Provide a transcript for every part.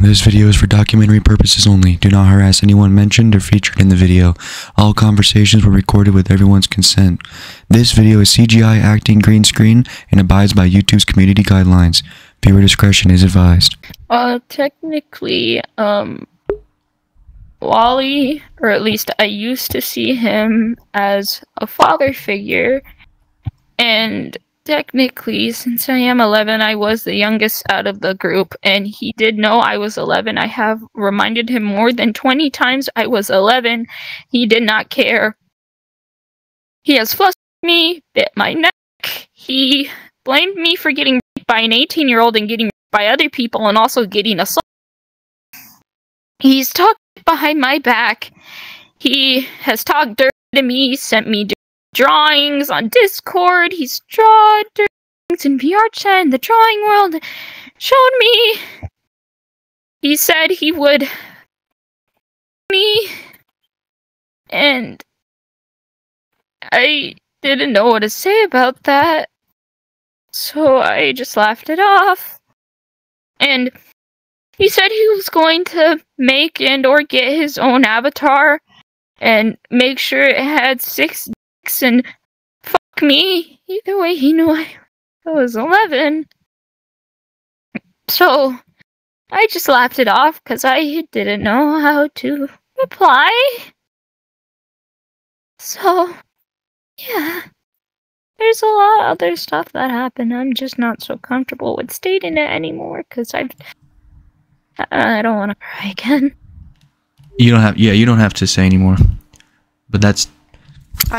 This video is for documentary purposes only. Do not harass anyone mentioned or featured in the video. All conversations were recorded with everyone's consent. This video is CGI acting green screen and abides by YouTube's community guidelines. Viewer discretion is advised. Technically, Wally, or at least I used to see him as a father figure, and technically, since I am 11, I was the youngest out of the group, and he did know I was 11. I have reminded him more than 20 times I was 11. He did not care. He has flustered me, bit my neck. He blamed me for getting raped by an 18-year-old and getting raped by other people, and also getting assaulted. He's talked behind my back. He has talked dirty to me, sent me drawings on Discord. He's drawn drawings in VRChat in the drawing world. Showed me. He said he would me, and I didn't know what to say about that, so I just laughed it off. And he said he was going to make and or get his own avatar and make sure it had 6 dicks and fuck me. Either way, he knew I was 11. So I just laughed it off because I didn't know how to reply. So, yeah. There's a lot of other stuff that happened. I'm just not so comfortable with stating it anymore because I don't want to cry again. You don't have to say anymore. But that's... So,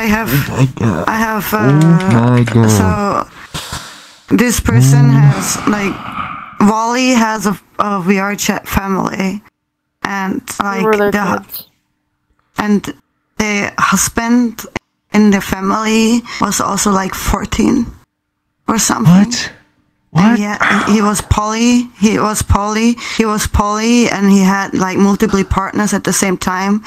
this person has, like, Wally has a VRChat family, and, like, the husband in the family was also, like, 14 or something. What? What? Yeah, he was poly, and he had, like, multiple partners at the same time.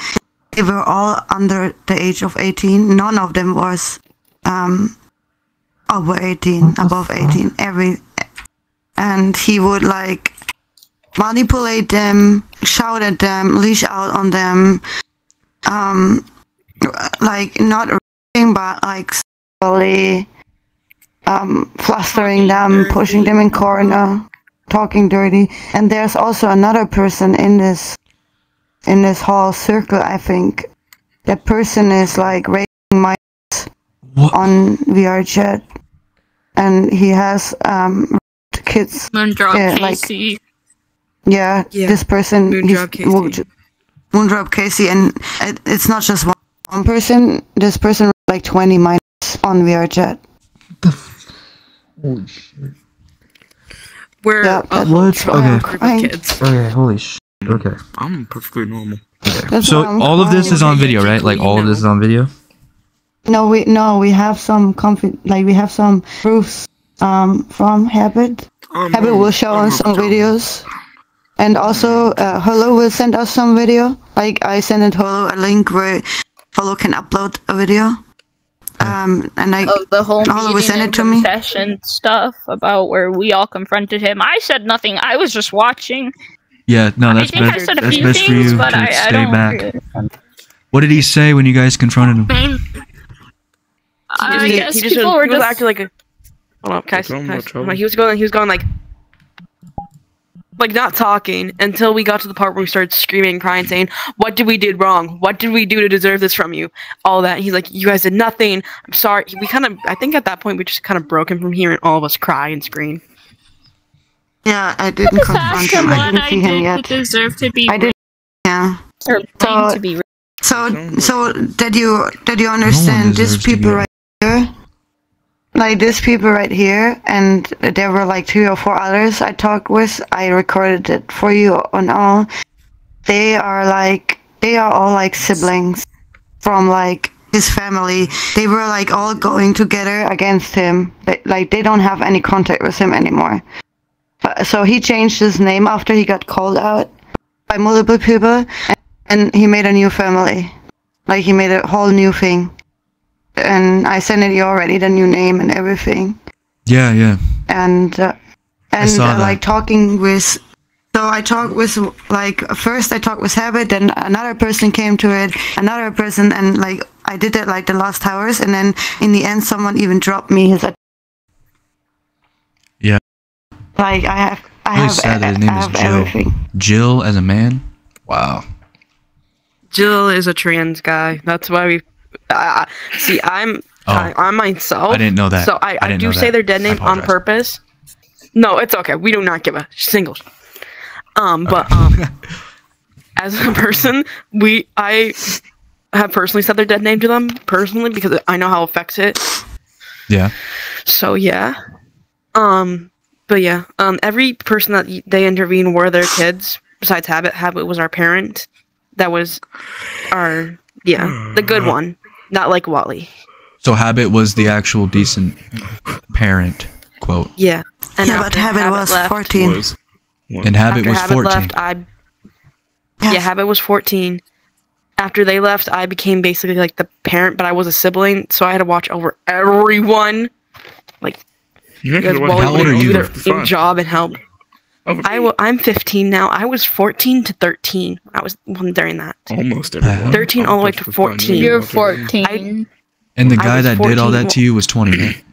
They were all under the age of 18. None of them was over 18, above 18. And he would, like, manipulate them, shout at them, leash out on them, like, not raping, but, like, slowly flustering them, pushing them in corner, talking dirty. And there's also another person in this whole circle, I think. That person is, like, raping minors on VRChat, and he has kids. Casey. Yeah, this person, Moondrop Casey, and it's not just one person. This person, like, 20 minors on VRChat. Holy shit. We're a what? Okay. group of kids. Okay, holy shit. Okay. I'm perfectly normal. Okay. So all of this is on video, right? Like all of this is on video? No, we have some we have some proofs from Habit. Habit will show us some videos. And also Holo will send us some video. Like, I sent it Holo a link where Holo can upload a video. And the whole Holo will send it to me. Confession stuff about where we all confronted him. I said nothing. I was just watching. Yeah, no, that's I think best. I said a That's few best for things, you but to I stay don't back. really. What did he say when you guys confronted him? I guess he people were was just acting like a. Hold on, guys. He was going like not talking until we got to the part where we started screaming, crying, saying, "What did we do wrong? What did we do to deserve this from you?" All that. He's like, "You guys did nothing. I'm sorry." I think at that point we just kind of broke him from hearing all of us cry and scream. Yeah, I didn't confront him. I didn't see him yet. Deserve to be. I did. Yeah. Or claim to be. So did you understand these people right here? Like, these people right here, and there were like 3 or 4 others I talked with. I recorded it for you on all. They are all like siblings from, like, his family. They were, like, all going together against him. They don't have any contact with him anymore. So he changed his name after he got called out by multiple people, and he made a new family. Like, he made a whole new thing. And I sent it you already, the new name and everything. Yeah, yeah. And like, talking with So I talked with, like, first I talked with Habit, then another person came to it, another person, and like I did that like the last hours, and then in the end someone even dropped me his. Yeah. Like I have sad that his name is Jill. everything. Jill as a man? Wow. Jill is a trans guy. That's why we. See, I'm myself. I didn't know that. So I do say their dead name on purpose. No, it's okay. We do not give a single. But as a person, I have personally said their dead name to them personally because I know how it affects it. Yeah. So yeah. But yeah. Every person that they intervened were their kids. Besides Habit. Habit was our parent. That was our the good one, not like Wally. So Habit was the actual decent parent, quote. Yeah. And yeah, but Habit was left, 14. And Habit was 14. Left, Habit was 14. After they left, I became basically like the parent, but I was a sibling, so I had to watch over everyone. Like, how old are you? Do job and help. I'm 15 now. I was 14 to 13. I was during that. Almost everyone. 13 all the way to 14. You're 14. And the guy that did all that to you was 20, right?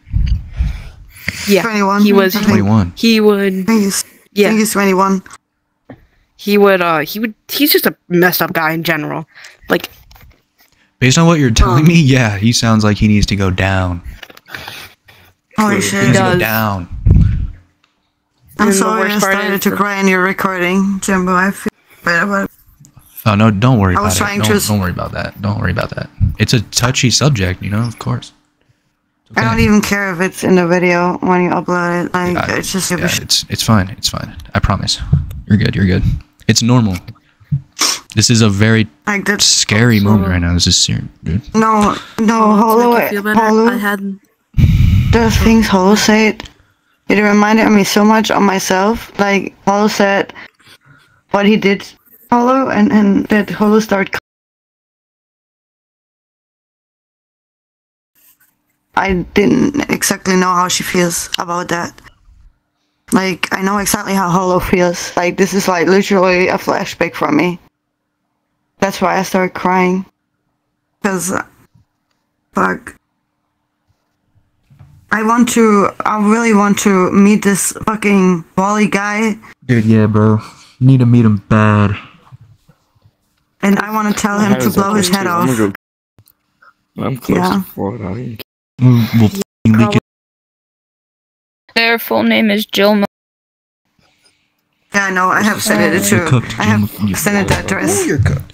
Yeah. 21. He was 21. He would. Yeah. I think he's 21. He's just a messed up guy in general. Like, based on what you're telling me, yeah, he sounds like he needs to go down. Holy shit. He needs to go down. I'm sorry I started to cry in your recording, Jimbo. I feel bad about it. Oh, no, don't worry about it. Don't worry about that. Don't worry about that. It's a touchy subject, you know, of course. Okay. I don't even care if it's in the video when you upload it. Like, it's just... it's fine. It's fine. I promise. You're good. You're good. It's normal. This is a very scary moment right now. This is serious, dude. No, Holo, the things Holo said, it reminded me so much of myself. Like, Holo said what he did, Holo, and that Holo started. I didn't exactly know how she feels about that. Like, I know exactly how Holo feels. Like, this is like literally a flashback from me. That's why I started crying. Because, fuck. I really want to meet this fucking Wally guy. Dude, yeah, bro. Need to meet him bad. And I want to tell him to blow his head off. I'm close for it. We'll leak it. Their full name is Jill. Yeah, no, I have sent it to. I have sent it address. You're cooked.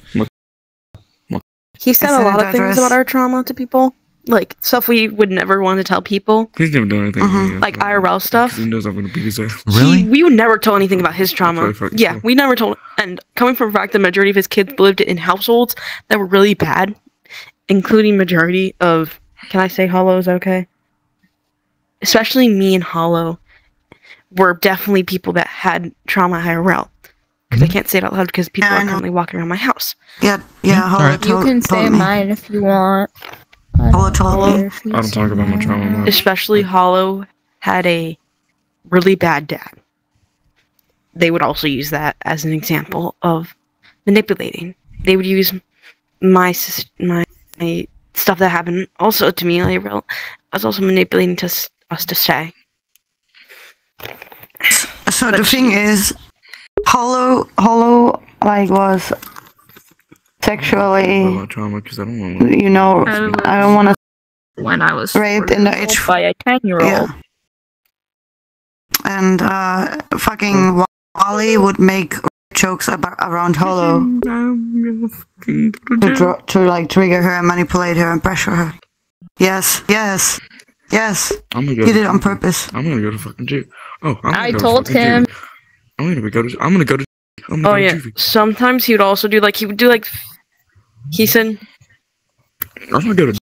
He said a lot of things about our trauma to people. Like, stuff we would never want to tell people. He's never done anything. Like, IRL stuff. He knows I'm going to beat his ass. Really? We would never tell anything about his trauma. Yeah, we never told. And coming from the fact the majority of his kids lived in households that were really bad, including majority of... Can I say Hollow is okay? Especially me and Hollow were definitely people that had trauma IRL. Because I can't say it out loud because people are currently walking around my house. Yeah, Hollow You can say mine if you want. Hollow told me. I don't talk about my trauma. Especially Hollow had a really bad dad. They would also use that as an example of manipulating. They would use my stuff that happened also to me. I was also manipulating us to stay. So the thing is, Hollow like was sexually, trauma because I don't want. You know, I don't want to. When I was raped in the age by a 10-year-old. Yeah. And fucking Wally would make jokes around Hollow to like trigger her and manipulate her and pressure her. Yes. He did it on purpose. I'm gonna go to fucking jail. Oh, I told him. I'm gonna go to. Oh yeah. Sometimes he would also do like he said. I'm gonna go to.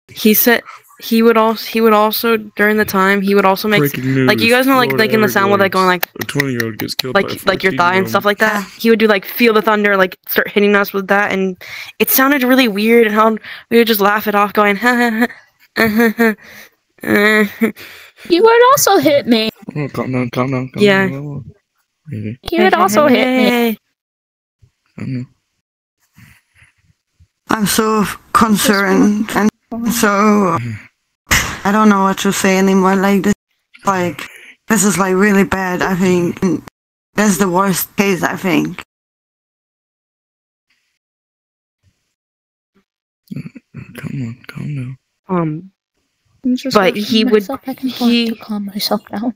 He said he would also during the time he would also make like you guys know like in the sound with like going like a 20-year-old gets killed like your thigh and stuff like that. He would do like feel the thunder, like start hitting us with that, and it sounded really weird, and how we would just laugh it off, going ha ha ha. He would also hit me. Oh, calm down. Yeah. Really? He would also hit me. I don't know. I'm so concerned and so I don't know what to say anymore. Like this is like really bad. I think that's the worst case. I think. Come on, calm down. But he would calm myself down.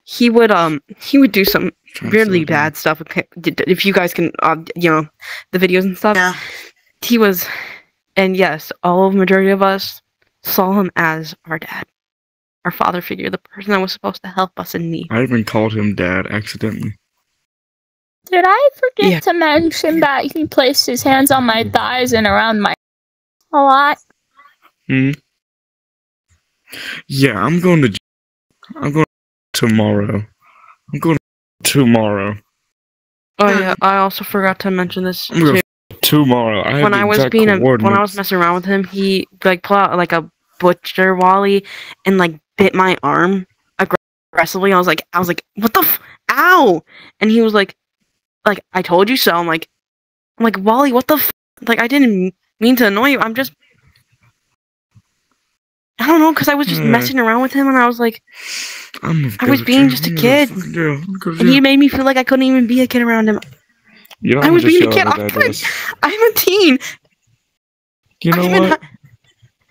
He would do some Trying to really slow down. bad stuff. If you guys can, you know, the videos and stuff. Yeah. He was, and yes, all majority of us saw him as our dad, our father figure, the person that was supposed to help us in need. I even called him dad accidentally. Did I forget Yeah. to mention that he placed his hands on my thighs and around my a lot? Hmm. Yeah, I'm going to. I'm going tomorrow. I'm going tomorrow. Oh yeah, I also forgot to mention this I'm going too. tomorrow. I have When the I was exact when I was coordinates. messing around with him, he like pulled out like a butcher wally and like bit my arm aggressively. I was like, what the ow! And he was like, I told you so. I'm like, Wally, what the like, I didn't mean to annoy you. I'm just, I don't know, because I was just messing around with him, and I was like, I was being just a kid, and he made me feel like I couldn't even be a kid around him. You know, I was just being a kid. yelling at that was- I'm a teen. You know I'm in what?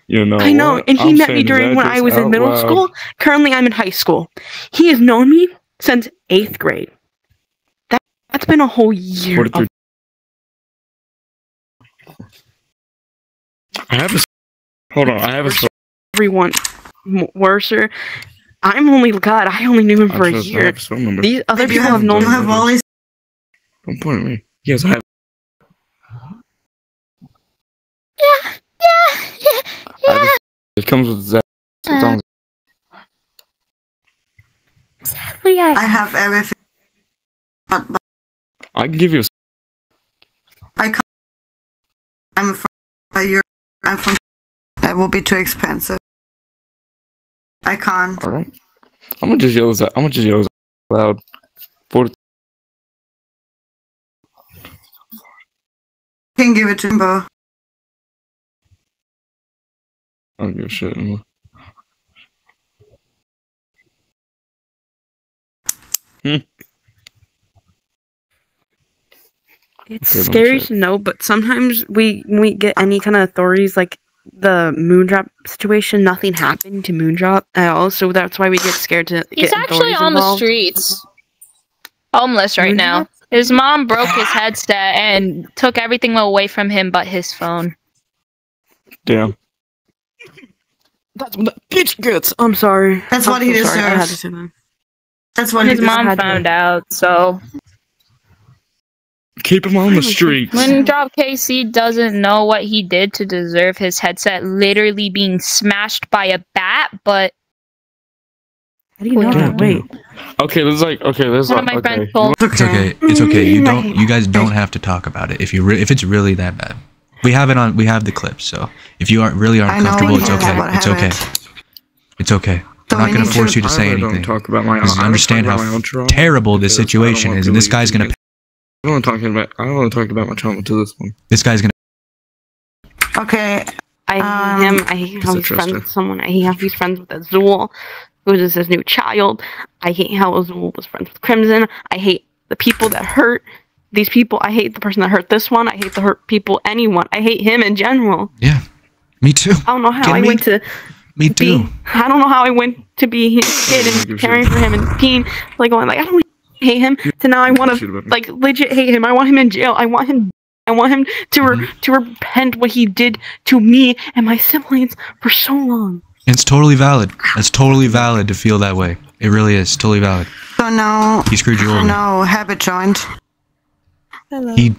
You know I know, what? and he I'm met me saying during that when I just was in out middle loud. school. Currently, I'm in high school. He has known me since 8th grade. That's been a whole year. 43. I have a. Hold on, I have a. Everyone worser. I'm only God. I only knew him for a I year. have his phone number. These other But you people have known you him. have Wally's. Don't point at me. Yes, I have. Yeah. I have a- it comes with Zach. It's on- I have everything. But I can give you a. I can't. I'm from Europe. I'm from. That will be too expensive. I can't. All right. I'm gonna just yell this out. I'm gonna just yell this out loud. 40. Can give it to Timbo. I don't give a shit anymore. It's Okay, let me scary check. to know, but sometimes when we get any kind of authorities like the Moondrop situation, nothing happened to Moondrop at all, so that's why we get scared to He's get actually authorities on the involved. streets. Homeless right now. His mom broke his headset and took everything away from him but his phone. Damn. That's what the bitch gets. I'm sorry. That's I'm what he so sorry. I had to deserves. say that. That's what His he mom had to- found out, so Keep him on the streets. Moondrop KC doesn't know what he did to deserve his headset literally being smashed by a bat, but How do you know Yeah. that? Wait. Okay, there's like. Okay, there's one of like. my Okay. friends told It's okay. It's okay. You guys don't have to talk about it if if it's really that bad. We have it on. We have the clips. So if you aren't I know comfortable, it's we okay. have It's it. okay. It's okay. So I'm not we gonna need force to- you to say I really anything. don't talk about my. Because I don't understand talk how about my own trauma terrible this because I don't situation want is, and this to guy's gonna. I don't want to talk about. I don't want to talk about my trauma to this one. This guy's gonna. Okay. I hate him. I hate how Just he's friends trust her. with someone. I hate how he's friends with Azul, who is his new child. I hate how Azul was friends with Crimson. I hate the people that hurt these people. I hate the person that hurt this one. I hate the hurt people, anyone. I hate him in general. Yeah. Me too. I don't know how Kidding I me? went to Me too. be. I don't know how I went to be his kid and caring for him and being like going like I don't hate him. To now I want to like legit hate him. I want him in jail. I want him to repent what he did to me and my siblings for so long. It's totally valid. It's totally valid to feel that way. It really is totally valid. So now. He screwed you over. No habit joint. Hello. He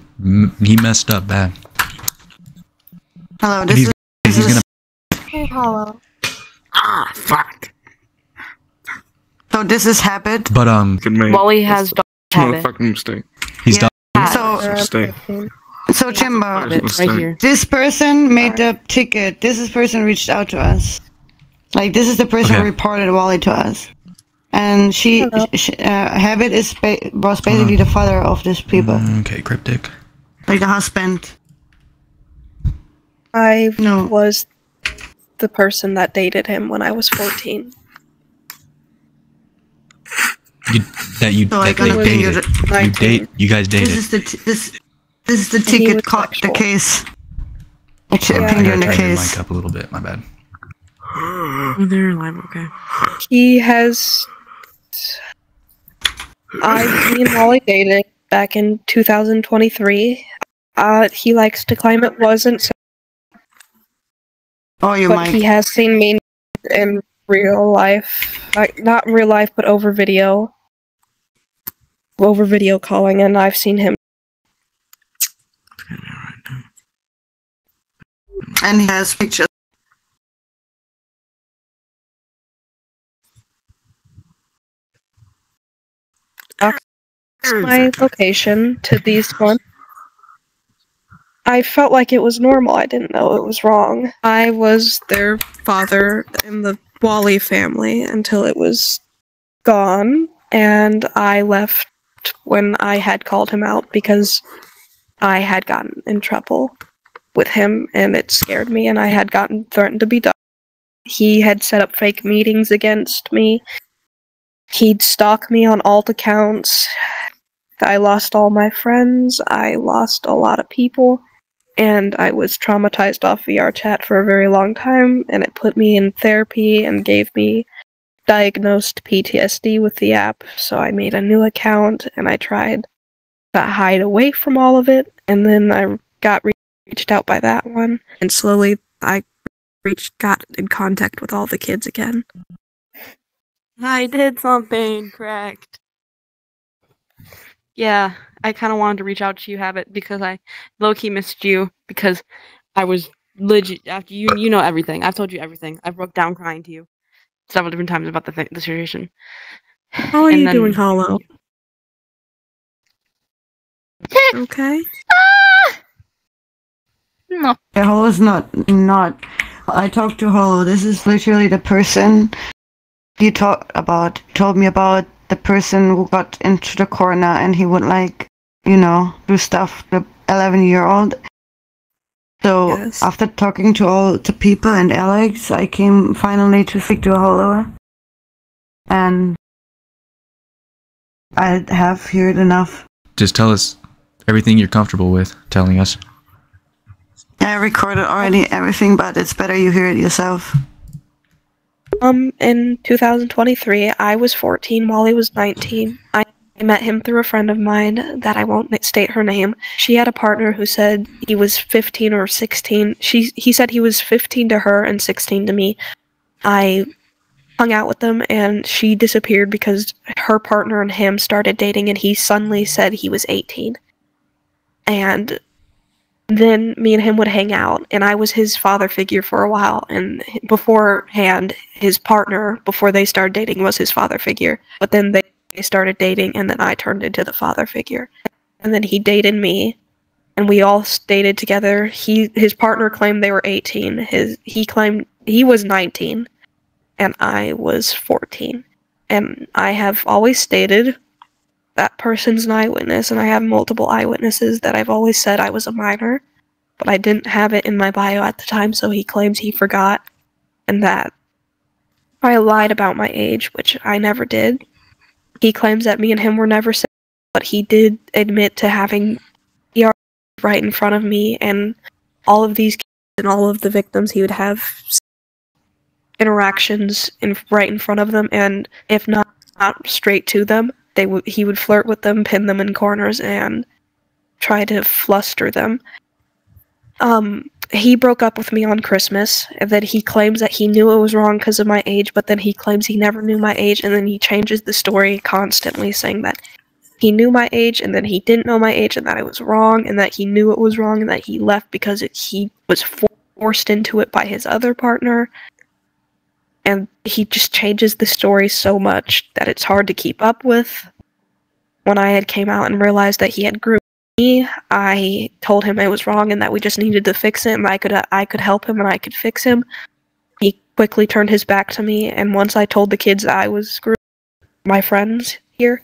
messed up bad. Hello. And This he's is. gonna. Hey, hello. Ah, fuck. So this is habit. But Good man. Wally has dog habit. Motherfucking mistake. he's done. So Mistake. Timbo. Habit right here. This person made the ticket. This person reached out to us. Like this is the person Okay. who reported Wally to us. And Habit was basically the father of these people. Okay, cryptic. Like the husband. I was the person that dated him when I was 14. You guys dated. This is the ticket, the case. Actually, I gotta in the turn your case. mic up a little bit. My bad. Oh, they're alive. Okay. He has. Me and Wally dated back in 2023. He likes to claim it wasn't so. Oh, you but might. He has seen me in real life. Not in real life, but over video. Over video calling, and I've seen him. And he has pictures. My location to these ones. I felt like it was normal. I didn't know it was wrong. I was their father in the Wally family until it was gone, and I left when I had called him out because I had gotten in trouble with him, and it scared me, and I had gotten threatened to be done. He had set up fake meetings against me. He'd stalk me on alt accounts. I lost all my friends. I lost a lot of people. And I was traumatized off VRChat for a very long time, and it put me in therapy and gave me diagnosed PTSD with the app. So I made a new account, and I tried to hide away from all of it, and then I got reached out by that one, and slowly I got in contact with all the kids again. I did something correct. Yeah, I kind of wanted to reach out to you, Habit, because I low-key missed you, because I was legit, after you know everything. I've told you everything. I broke down crying to you several different times about the situation. How are you doing, Hollow? Okay? No. Yeah, Hollow's not. I talked to Hollow. This is literally the person you told me about, the person who got into the corner and he would do stuff, the 11-year-old. So Yes. after talking to all the people and Alex, I came finally to speak to Hollow. And I have heard enough. Just tell us everything you're comfortable with telling us. I recorded already everything, but it's better you hear it yourself. In 2023, I was 14, Wally was 19. I met him through a friend of mine that I won't state her name. She had a partner who said he was 15 or 16. He said he was 15 to her and 16 to me. I hung out with them, and she disappeared because her partner and him started dating, and he suddenly said he was 18. And then me and him would hang out, and I was his father figure for a while, and beforehand, his partner, before they started dating, was his father figure. But then they started dating, and then I turned into the father figure. And then he dated me, and we all dated together. His partner claimed they were 18. He claimed he was 19, and I was 14. And I have always stated that person's an eyewitness, and I have multiple eyewitnesses that I've always said I was a minor, but I didn't have it in my bio at the time, so he claims he forgot, and that I lied about my age, which I never did. He claims that me and him were never sex, but he did admit to having ER right in front of me, and all of these kids and all of the victims, he would have interactions right in front of them, and if not straight to them, he would flirt with them, pin them in corners, and try to fluster them. He broke up with me on Christmas, and then he claims that he knew it was wrong because of my age, but then he claims he never knew my age, and then he changes the story constantly, saying that he knew my age, and then he didn't know my age, and that it was wrong, and that he knew it was wrong, and that he left because he was forced into it by his other partner. And he just changes the story so much that it's hard to keep up with. When I had came out and realized that he had groomed me, I told him it was wrong and that we just needed to fix it, and I could help him and I could fix him. He quickly turned his back to me, and once I told the kids that I was groomed, my friends here.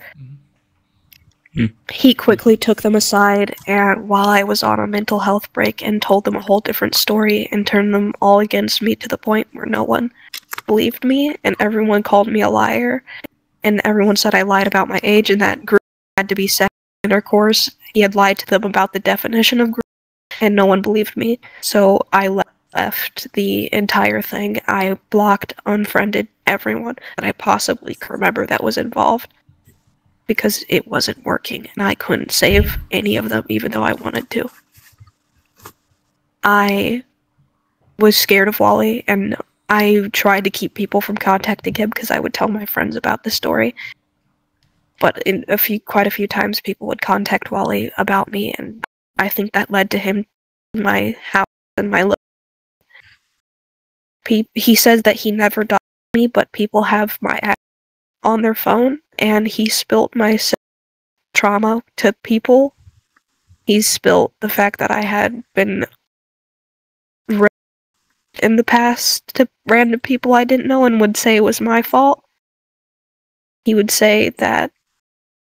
Mm. He quickly took them aside, and while I was on a mental health break, and told them a whole different story and turned them all against me to the point where no one believed me, and everyone called me a liar, and everyone said I lied about my age, and that group had to be sexual intercourse. He had lied to them about the definition of group, and no one believed me. So I left the entire thing. I blocked, unfriended everyone that I possibly could remember that was involved, because it wasn't working, and I couldn't save any of them, even though I wanted to. I was scared of Wally, and I tried to keep people from contacting him because I would tell my friends about the story. But quite a few times, people would contact Wally about me, and I think that led to him in my house and my he says that he never doxed me, but people have my address on their phone, and he spilt my trauma to people. He spilt the fact that I had been raped in the past to random people I didn't know, and would say it was my fault. He would say that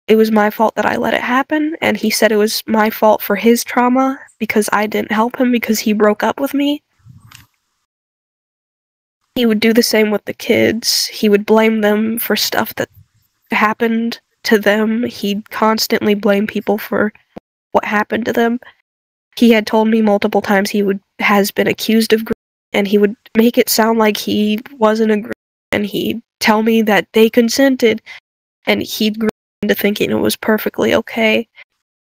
it was my fault that I let it happen, and he said it was my fault for his trauma because I didn't help him because he broke up with me. He would do the same with the kids. He would blame them for stuff that happened to them. He'd constantly blame people for what happened to them. He had told me multiple times he has been accused of grooming, and he would make it sound like he wasn't a groomer, and he'd tell me that they consented, and he'd grow into thinking it was perfectly okay.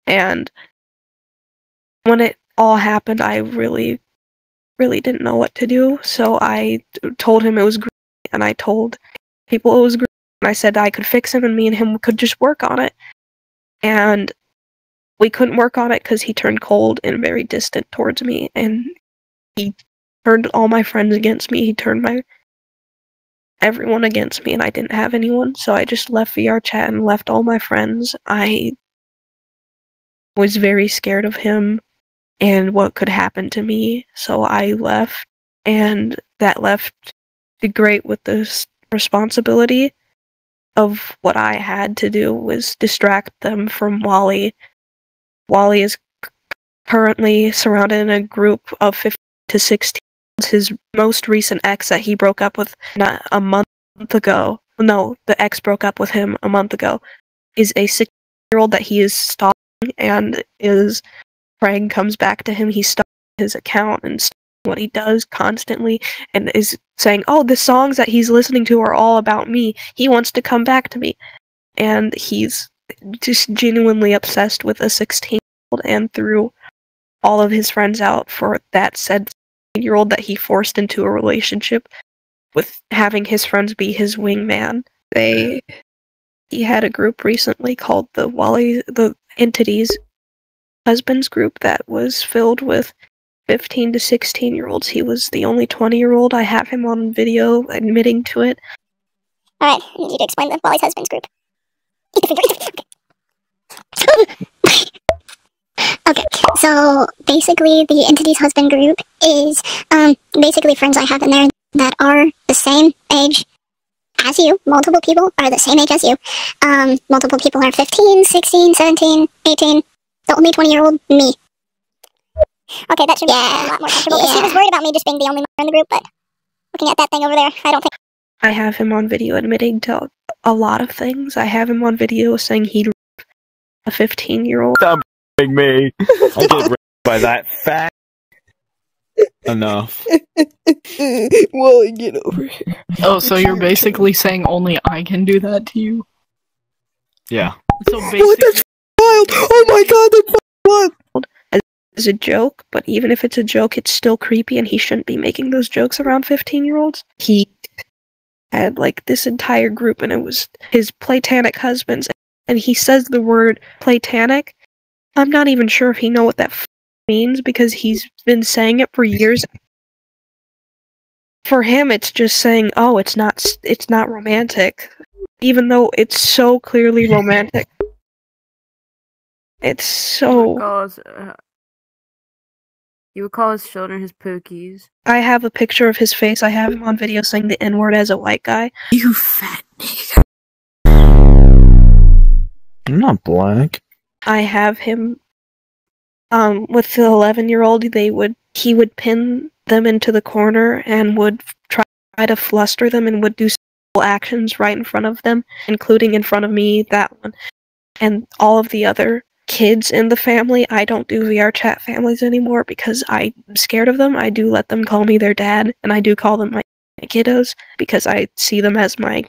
And when it all happened, I really didn't know what to do, so I told him it was grooming, and I told people it was grooming, and I said I could fix him, and me and him could just work on it. And we couldn't work on it because he turned cold and very distant towards me, and he turned all my friends against me. He turned everyone against me, and I didn't have anyone, so I just left VRChat and left all my friends. I was very scared of him and what could happen to me, so I left, and that left the great with this responsibility of what I had to do was distract them from Wally. Wally is currently surrounded in a group of 15 to 16. His most recent ex that he broke up with a month ago, no, the ex broke up with him a month ago, is a 6-year-old that he is stalking, and Frank comes back to him. He's stalking his account and stalking what he does constantly, and is saying, oh, the songs that he's listening to are all about me. He wants to come back to me. And he's just genuinely obsessed with a 16-year-old, and threw all of his friends out for that said 16-year-old that he forced into a relationship with having his friends be his wingman. He had a group recently called the Entities Husbands group that was filled with 15 to 16-year-olds. He was the only 20-year-old. I have him on video admitting to it. Alright, I need you to explain the Wally's Husbands group. Okay, so basically the Entities Husband group is basically friends I have in there that are the same age as you. Multiple people are the same age as you. Multiple people are 15, 16, 17, 18. The only 20-year-old, me. Okay, that should make me a lot more comfortable, because he was worried about me just being the only one in the group, but looking at that thing over there, I don't think... I have him on video admitting to a lot of things. I have him on video saying he'd rape a 15-year-old. Stop me. I get raped by that fat. Enough. Wally, get over here. Oh, so you're basically saying only I can do that to you? Yeah. So basically... What, that's wild! Oh my god, that's wild! As a joke, but even if it's a joke, it's still creepy, and he shouldn't be making those jokes around 15-year-olds. He had, like, this entire group, and it was his platonic husbands, and he says the word platonic. I'm not even sure if he knows what that means, because he's been saying it for years. For him, it's just saying, oh, it's not romantic, even though it's so clearly romantic. It's so... You would call his children his pookies. I have a picture of his face. I have him on video saying the N-word as a white guy. You fat nigga. not black. I have him. With the 11-year-old, he would pin them into the corner and would try to fluster them and would do sexual actions right in front of them, including in front of me, that one, and all of the other kids in the family. I don't do VRChat families anymore because I'm scared of them. I do let them call me their dad, and I do call them my kiddos because I see them as my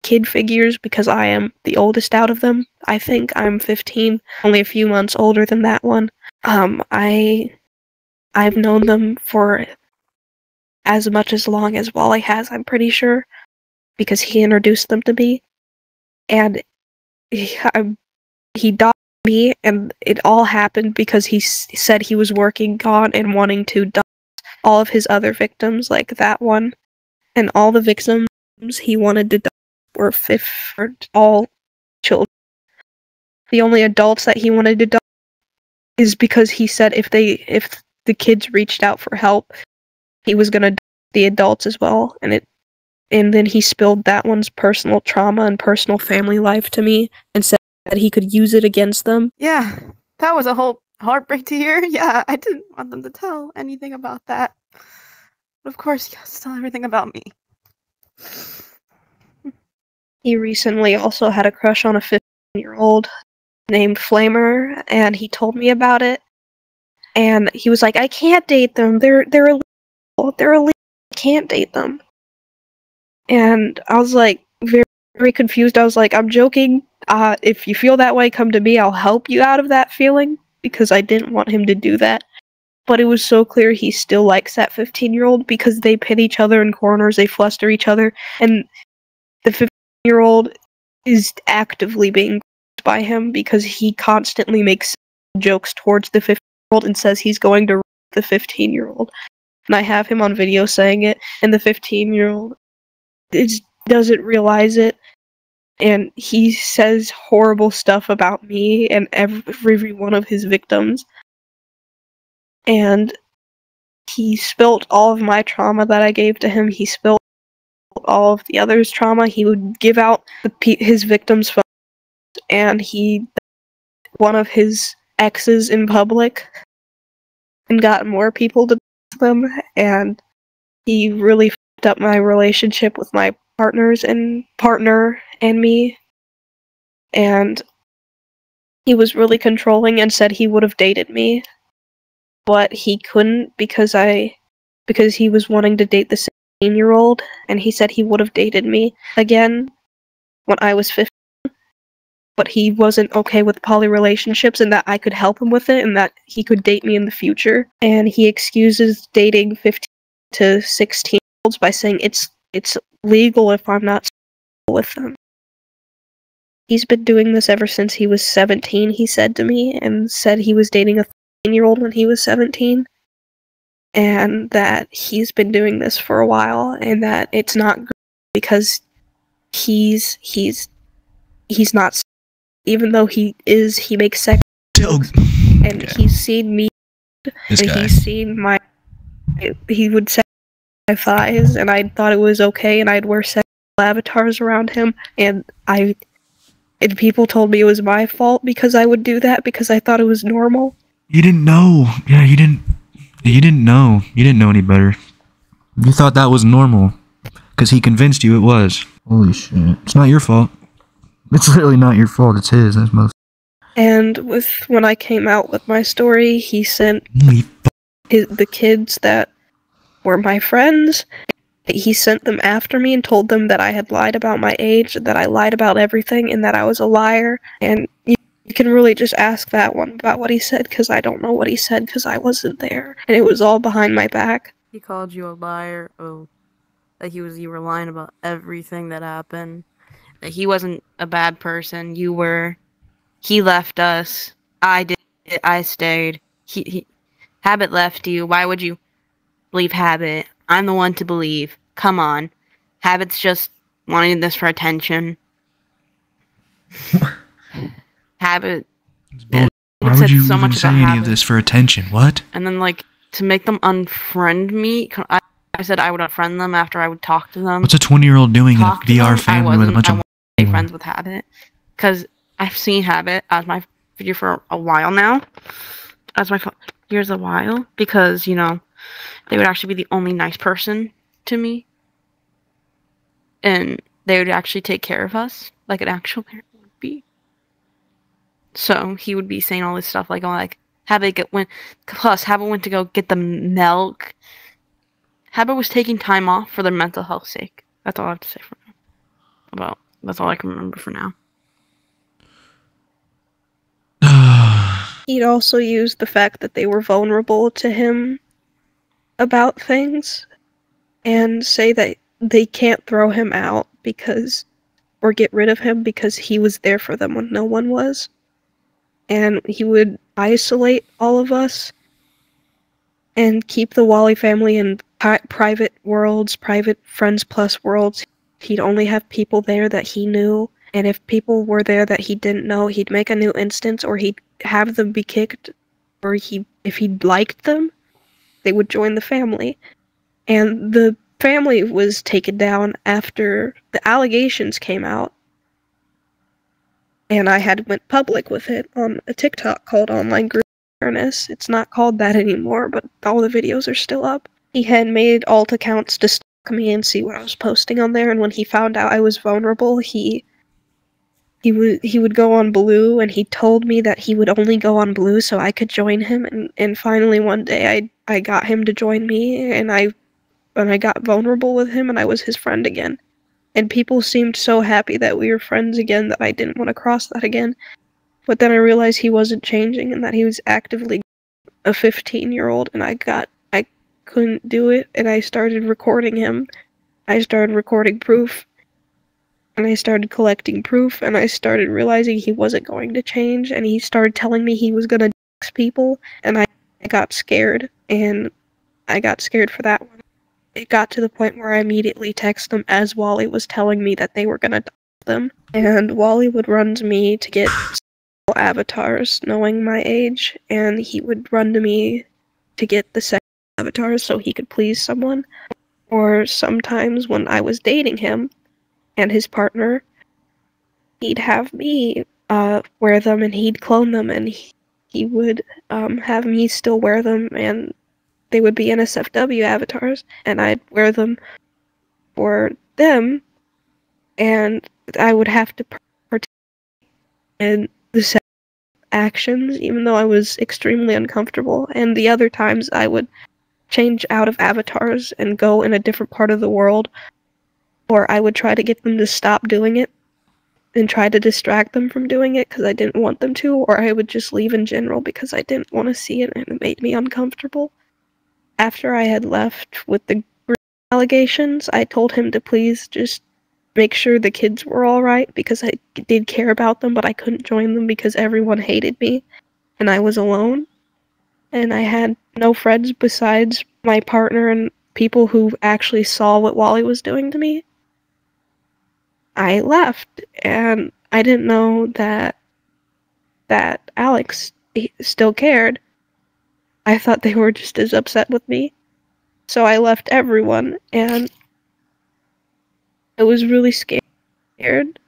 kid figures because I am the oldest out of them. I think I'm 15, only a few months older than that one. I've known them for as much as long as Wally has, I'm pretty sure, because he introduced them to me, and he doxed me, and it all happened because he said he was working on and wanting to dox all of his other victims, like that one, and all the victims he wanted to dox were all children. The only adults that he wanted to dox is because he said if the kids reached out for help, he was gonna dox the adults as well, and then he spilled that one's personal trauma and personal family life to me and said that he could use it against them. Yeah, that was a whole heartbreak to hear. Yeah, I didn't want them to tell anything about that. But of course, yes, tell everything about me. He recently also had a crush on a 15-year-old named Flamer, and he told me about it. And he was like, I can't date them. They're illegal. They're illegal. I can't date them. And I was like, very, very confused. I was like, I'm joking. If you feel that way, come to me. I'll help you out of that feeling, because I didn't want him to do that. But it was so clear he still likes that 15-year-old because they pin each other in corners, they fluster each other, and the 15-year-old is actively being by him because he constantly makes jokes towards the 15-year-old and says he's going to rape the 15-year-old. And I have him on video saying it, and the 15-year-old doesn't realize it, and he says horrible stuff about me and every one of his victims. And he spilt all of my trauma that I gave to him. He spilled all of the others' trauma. He would give out his victims' phones, and one of his exes in public and got more people to them, and he really fucked up my relationship with my partner and me, and he was really controlling and said he would have dated me, but he couldn't because he was wanting to date the 16-year-old, and he said he would have dated me again when I was 15, but he wasn't okay with poly relationships and that I could help him with it and that he could date me in the future. And he excuses dating 15 to 16-year-olds by saying it's legal if I'm not with them. He's been doing this ever since he was 17, he said to me, and said he was dating a 13-year-old when he was 17. And that he's been doing this for a while, and that it's not good because he's not, even though he makes sex jokes, and he's seen me, he's seen he would say my thighs, and I thought it was okay, and I'd wear sexual avatars around him, and people told me it was my fault because I would do that because I thought it was normal. You didn't know. Yeah, you didn't know. You didn't know any better. You thought that was normal. Because he convinced you it was. Holy shit. It's not your fault. It's literally not your fault. It's his. That's most. And when I came out with my story, he sent the kids that were my friends, he sent them after me and told them that I had lied about my age, that I lied about everything, and that I was a liar. And you can really just ask that one about what he said, because I don't know what he said, because I wasn't there. And it was all behind my back. He called you a liar. Oh, that you were lying about everything that happened. That he wasn't a bad person. You were. He left us. I did. I stayed. Habit left you. Why would you believe Habit? I'm the one to believe. Come on. Habit's just wanting this for attention. Habit. Why would you even say any of this for attention? What? And then, like, to make them unfriend me, I said I would unfriend them after I would talk to them. What's a 20-year-old doing in a VR family with a bunch of... I friends with Habit. Because I've seen Habit as my figure for a while now. As my years a while. Because, you know, they would actually be the only nice person to me. And they would actually take care of us. Like an actual parent would be. So he would be saying all this stuff like, Habit went to go get the milk. Habit was taking time off for their mental health sake. That's all I have to say for now. That's all I can remember for now. He'd also use the fact that they were vulnerable to him about things and say that they can't throw him out or get rid of him because he was there for them when no one was. And he would isolate all of us and keep the Wally family in private worlds, private friends plus worlds. He'd only have people there that he knew, and if people were there that he didn't know, he'd make a new instance, or he'd have them be kicked, or if he liked them, they would join the family. And the family was taken down after the allegations came out. And I had went public with it on a TikTok called Online Group Awareness. It's not called that anymore, but all the videos are still up. He had made alt accounts to stalk me and see what I was posting on there, and when he found out I was vulnerable, he would go on Blue, and he told me that he would only go on Blue so I could join him, and finally one day I got him to join me, and I got vulnerable with him, and I was his friend again. And people seemed so happy that we were friends again that I didn't want to cross that again. But then I realized he wasn't changing and that he was actively a 15-year-old, and I couldn't do it, and I started recording him. I started recording proof, and I started collecting proof, and I started realizing he wasn't going to change, and he started telling me he was going to dox people, and I got scared, and I got scared for that one. It got to the point where I immediately texted them as Wally was telling me that they were gonna dox them. And Wally would run to me to get avatars, knowing my age, and he would run to me to get the second avatars so he could please someone. Or sometimes when I was dating him and his partner, he'd have me wear them, and he'd clone them, and he would have me still wear them, and they would be NSFW avatars, and I'd wear them for them, and I would have to participate in the set actions, even though I was extremely uncomfortable. And the other times I would change out of avatars and go in a different part of the world, or I would try to get them to stop doing it and try to distract them from doing it because I didn't want them to, or I would just leave in general because I didn't want to see it and it made me uncomfortable. After I had left with the allegations, I told him to please just make sure the kids were alright, because I did care about them, but I couldn't join them because everyone hated me, and I was alone, and I had no friends besides my partner and people who actually saw what Wally was doing to me. I left, and I didn't know that Alex still cared. I thought they were just as upset with me. So I left everyone, and I was really scared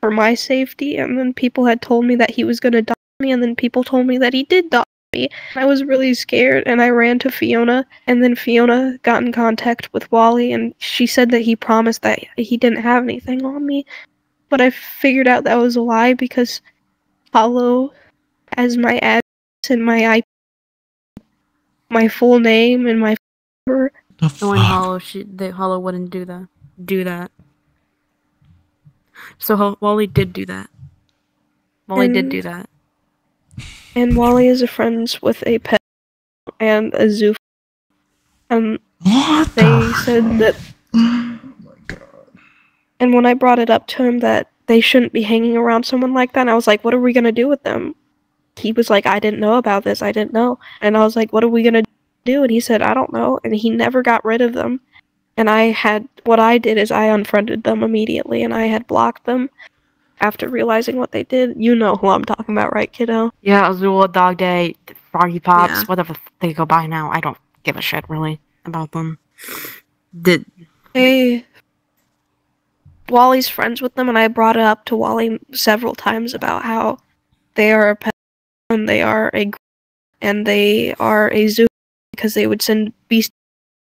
for my safety, and then people had told me that he was gonna dox me, and then people told me that he did dox me. I was really scared, and I ran to Fiona, and then Fiona got in contact with Wally, and she said that he promised that he didn't have anything on me. But I figured out that was a lie because Hollow has my address and my IP, my full name, and my number. Knowing Hollow, Hollow wouldn't do that. So Wally did do that. And Wally is friends with a pet and a zoo. They said that. Oh my god. And when I brought it up to him that they shouldn't be hanging around someone like that, and I was like, what are we gonna do with them? He was like, I didn't know about this, I didn't know. And I was like, what are we gonna do? And he said, I don't know. And he never got rid of them. And what I did is I unfriended them immediately, and I had blocked them after realizing what they did. You know who I'm talking about, right, kiddo? Yeah, Azul, Dog Day, Froggy Pops, whatever they go by now. I don't give a shit, really, about them. Wally's friends with them, and I brought it up to Wally several times about how They are a pet, and they are a zoo because they would send beasts.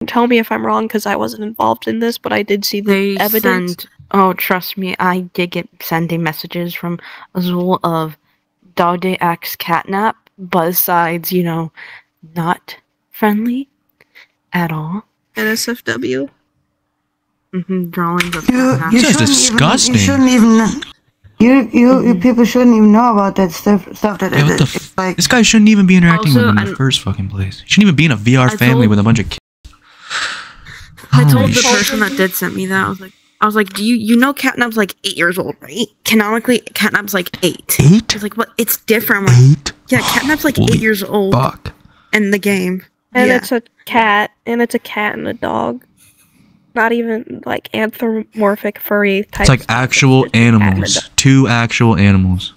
Tell me if I'm wrong because I wasn't involved in this, but I did see the evidence. Oh, trust me, I did get sending messages from Azul of Dog Day X catnap, besides, you know, not friendly at all. NSFW. Drawings of You That's disgusting. You people shouldn't even know about that stuff that Yeah, it's like. This guy shouldn't even be interacting with them in the first fucking place. He shouldn't even be in a VR family with a bunch of kids. I told the person that did send me that, I was like, do you know Catnap's like 8 years old, right? Canonically, Catnap's like 8. 8? I was like, what? It's different. Like, 8? Yeah, Catnap's like 8 years old. Fuck. In the game. And yeah. it's a cat, and it's a cat and a dog. Not even like anthropomorphic furry type. It's like actual animals. 2 actual animals.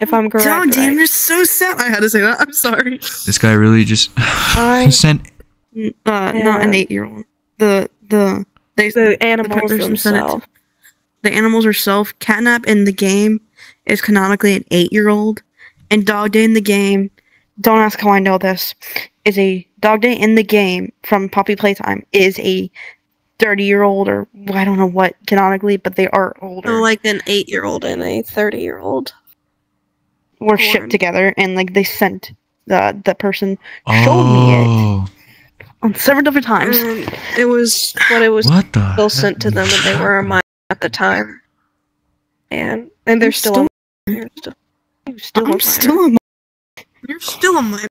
If I'm correct. Oh, damn, you're so sad. I had to say that. I'm sorry. This guy really just he sent not an 8-year-old. The animals themselves. The animals herself. Catnap in the game is canonically an 8-year-old, and Dog Day in the game. Don't ask how I know this. Is a Dog Day in the game from Poppy Playtime is a 30-year-old or I don't know what canonically, but they are older. So like an 8-year-old and a 30-year-old were shipped together, and like they sent the person showed me it on several different times. It was still sent to them, and they were a minor at the time, and they're still a minor. You're still a minor.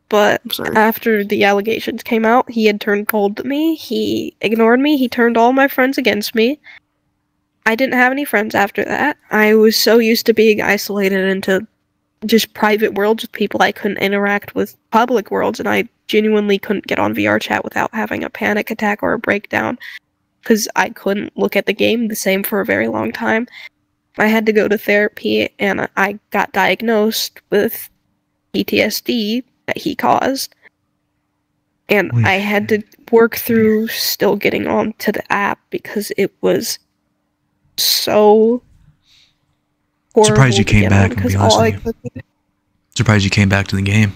But after the allegations came out, he had turned cold to me. He ignored me. He turned all my friends against me. I didn't have any friends after that. I was so used to being isolated into just private worlds with people I couldn't interact with public worlds, and I genuinely couldn't get on VRChat without having a panic attack or a breakdown, because I couldn't look at the game the same for a very long time. I had to go to therapy, and I got diagnosed with PTSD that he caused. And I had to work through still getting on to the app because it was so horrible. Surprised you came back, to be honest with you. Surprised you came back to the game.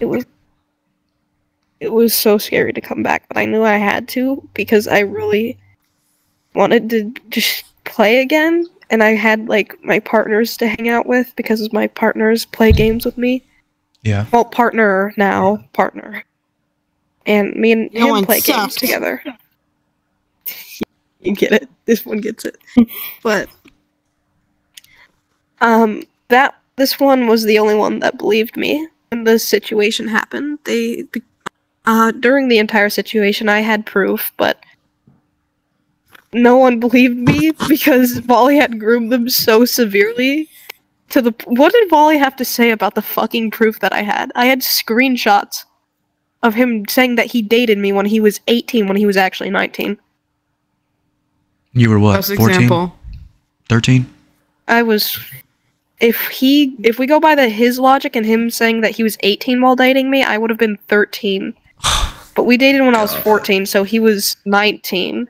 It was so scary to come back, but I knew I had to because I really wanted to just play again. And I had, like, my partners to hang out with because my partners play games with me. Yeah. Well, partner. And me and him play games together. You get it. This one gets it. But, this one was the only one that believed me when the situation happened. During the entire situation, I had proof, but no one believed me because Wally had groomed them so severely what did Wally have to say about the fucking proof that I had? I had screenshots of him saying that he dated me when he was 18 when he was actually 19. You were what, 14? 13? I was... If we go by his logic and him saying that he was 18 while dating me, I would have been 13. But we dated when I was 14, so he was 19.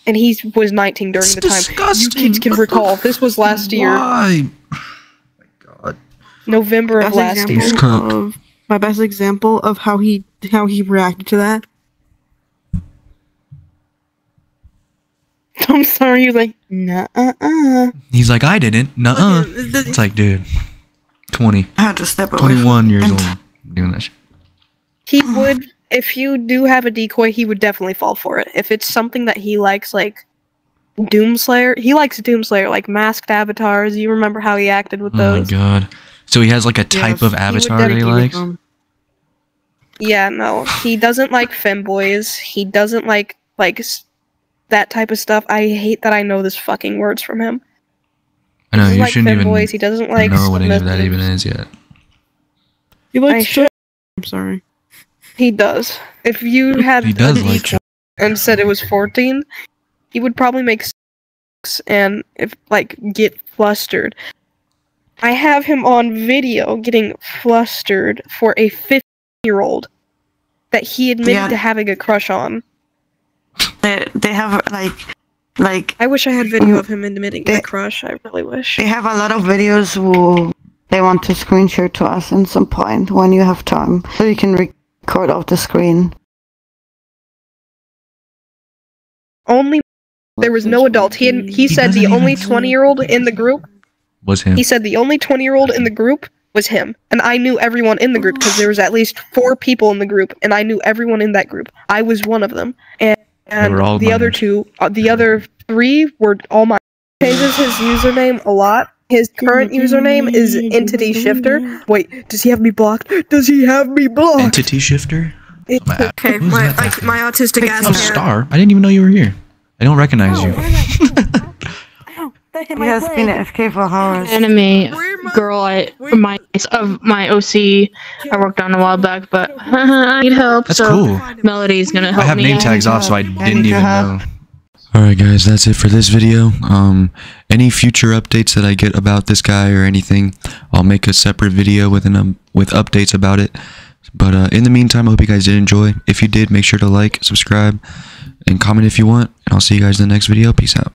And he was 19 during the time. Disgusting. You kids can recall. This was last year. Why? Oh my god. November of last year. My best example of how he reacted to that. I'm sorry, he was like, nuh-uh. He's like, I didn't. Nuh-uh. It's like, dude. 20. I had to step away. 21 years old. Doing that shit. He would... If you do have a decoy, he would definitely fall for it. If it's something that he likes, like Doomslayer, he likes Doomslayer, like masked avatars. You remember how he acted with those? Oh my god. So he has like a type of avatar that he likes? Yeah, no. He doesn't like femboys. He doesn't like that type of stuff. I hate that I know this fucking words from him. I know, you shouldn't even he doesn't like know what any of that even is yet. He likes I'm sorry. He does. If you had he does like and said it was 14, he would probably make and get flustered. I have him on video getting flustered for a 15-year-old that he admitted to having a crush on. They have Like, I wish I had video of him admitting my crush. I really wish. they have a lot of videos who they want to screen share to us at some point when you have time, so you can record off the screen. Only there was no adult. He said the only 20-year-old in the group was him. He said the only 20-year-old in the group was him, and I knew everyone in the group because there was at least 4 people in the group, and I knew everyone in that group. I was one of them, and the other 2, the other 3 were all my. Changes his username a lot. His current username is Entity Shifter. Wait, does he have me blocked? Does he have me blocked? Entity Shifter? Okay, my autistic ass. Oh, Star? I didn't even know you were here. I don't recognize you. He has been AFK for hours. Anime girl, my OC I worked on a while back, but I need help. That's so cool. Melody's gonna help me. I have name tags off, so I didn't even know. Alright guys, that's it for this video. Any future updates that I get about this guy or anything, I'll make a separate video with updates about it. But in the meantime, I hope you guys did enjoy. If you did, make sure to like, subscribe, and comment if you want. And I'll see you guys in the next video. Peace out.